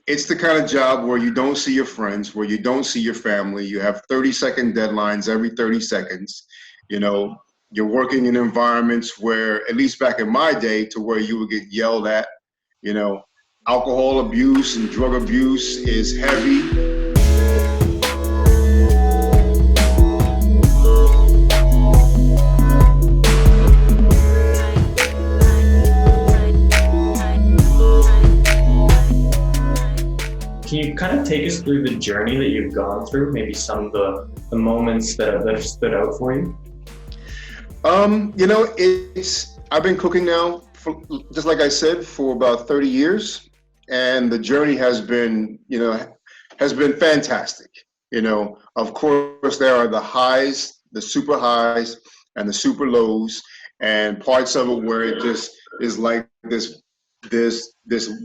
It's the kind of job where you don't see your friends, where you don't see your family. You have 30-second deadlines every 30 seconds. You know, you're working in environments where, at least back in my day, to where you would get yelled at. You know, alcohol abuse and drug abuse is heavy. Can you kind of take us through the journey that you've gone through, maybe some of the moments that have stood out for you? You know, I've been cooking now, just like I said, for about 30 years. And the journey has been, has been fantastic. You know, of course, there are the highs, the super highs and the super lows, and parts of it where it just is like this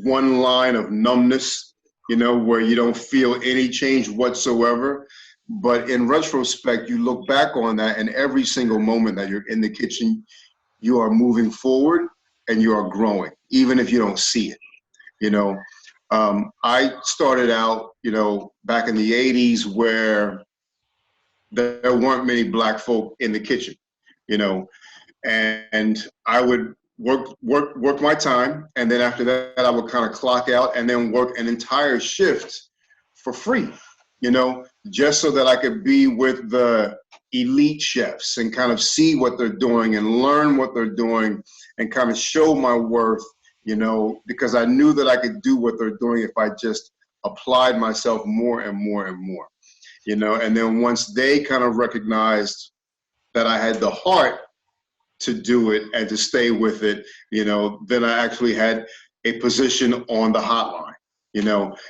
one line of numbness, where you don't feel any change whatsoever. But in retrospect, you look back on that, and every single moment that you're in the kitchen, you are moving forward and you are growing, even if you don't see it. I started out, back in the 80s where there weren't many Black folk in the kitchen, and I would work my time, and then after that I would kind of clock out and then work an entire shift for free, just so that I could be with the elite chefs and kind of see what they're doing and learn what they're doing and kind of show my worth, because I knew that I could do what they're doing if I just applied myself more and more and more, and then once they kind of recognized that I had the heart to do it and to stay with it, then I actually had a position on the hotline,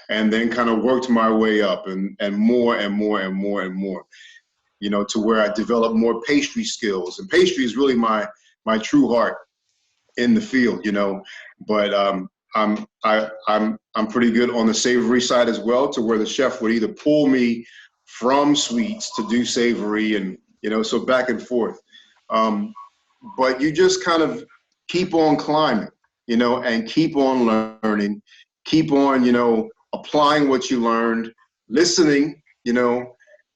and then kind of worked my way up and more and more and more and more, to where I developed more pastry skills. And pastry is really my true heart in the field, but I'm pretty good on the savory side as well, to where the chef would either pull me from sweets to do savory, and so back and forth. But you just kind of keep on climbing, and keep on learning, keep on, applying what you learned, listening,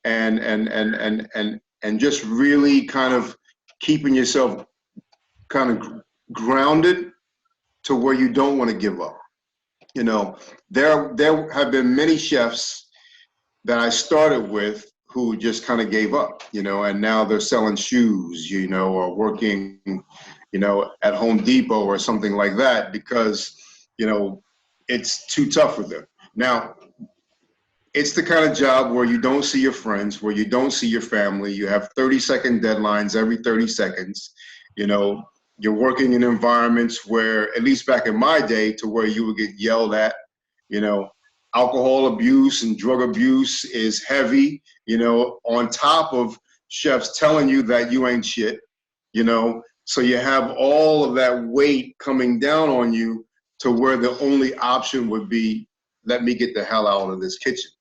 and just really kind of keeping yourself kind of grounded to where you don't want to give up. There have been many chefs that I started with who just kind of gave up, and now they're selling shoes, or working, at Home Depot or something like that, because, it's too tough for them. Now, it's the kind of job where you don't see your friends, where you don't see your family. You have 30-second deadlines every 30 seconds. You're working in environments where, at least back in my day, to where you would get yelled at. Alcohol abuse and drug abuse is heavy, on top of chefs telling you that you ain't shit, so you have all of that weight coming down on you, to where the only option would be, let me get the hell out of this kitchen,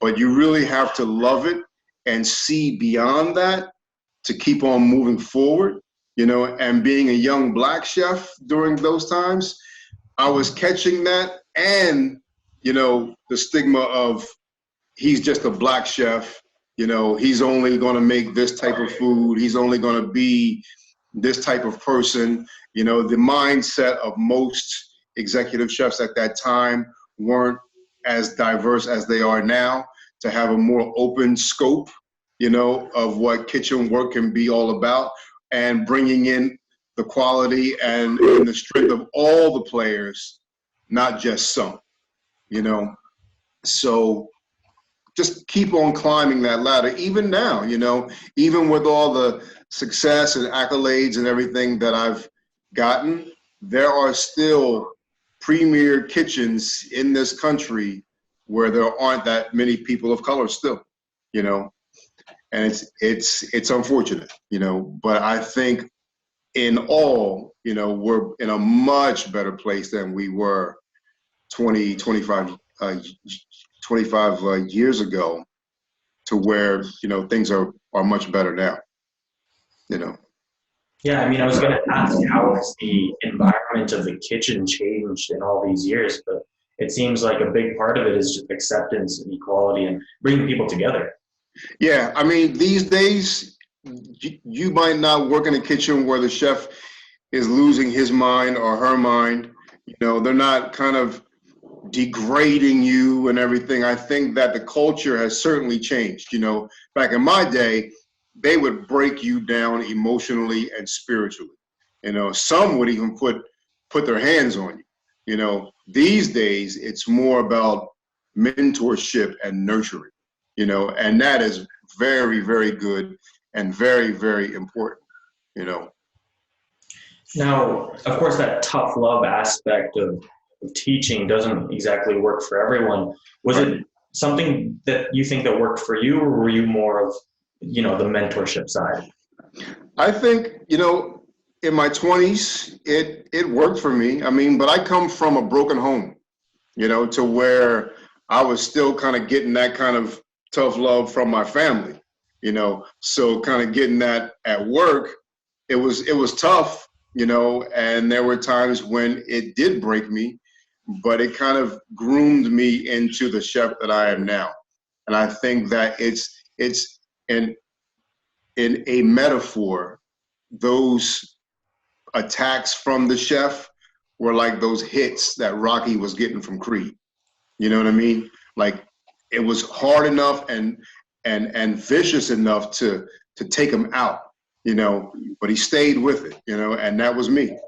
but you really have to love it and see beyond that to keep on moving forward, and being a young Black chef during those times, I was catching that, and the stigma of, he's just a Black chef, he's only going to make this type of food, he's only going to be this type of person. The mindset of most executive chefs at that time weren't as diverse as they are now, to have a more open scope, of what kitchen work can be all about, and bringing in the quality and the strength of all the players, not just some. So just keep on climbing that ladder. Even now, even with all the success and accolades and everything that I've gotten, there are still premier kitchens in this country where there aren't that many people of color still, and it's unfortunate, but I think in all, we're in a much better place than we were 25 years ago, to where, things are much better now, Yeah, I mean, I was going to ask, how has the environment of the kitchen changed in all these years? But it seems like a big part of it is just acceptance and equality and bringing people together. Yeah, I mean, these days, you might not work in a kitchen where the chef is losing his mind or her mind. You know, they're not kind of degrading you and everything. I think that the culture has certainly changed. You know, back in my day, they would break you down emotionally and spiritually. You know, some would even put their hands on you. You know, these days it's more about mentorship and nurturing. You know, and that is very, very good and very, very important. You know. Now, of course, that tough love aspect of teaching doesn't exactly work for everyone. Was it something that you think that worked for you, or were you more of, the mentorship side? I think, you know, in my 20s, it worked for me. I mean, but I come from a broken home, you know, to where I was still kind of getting that kind of tough love from my family, you know. So kind of getting that at work, it was tough, you know, and there were times when it did break me, but it kind of groomed me into the chef that I am now. And I think that it's in a metaphor, those attacks from the chef were like those hits that Rocky was getting from Creed. You know what I mean? Like it was hard enough and vicious enough to take him out, you know, but he stayed with it, you know, and that was me.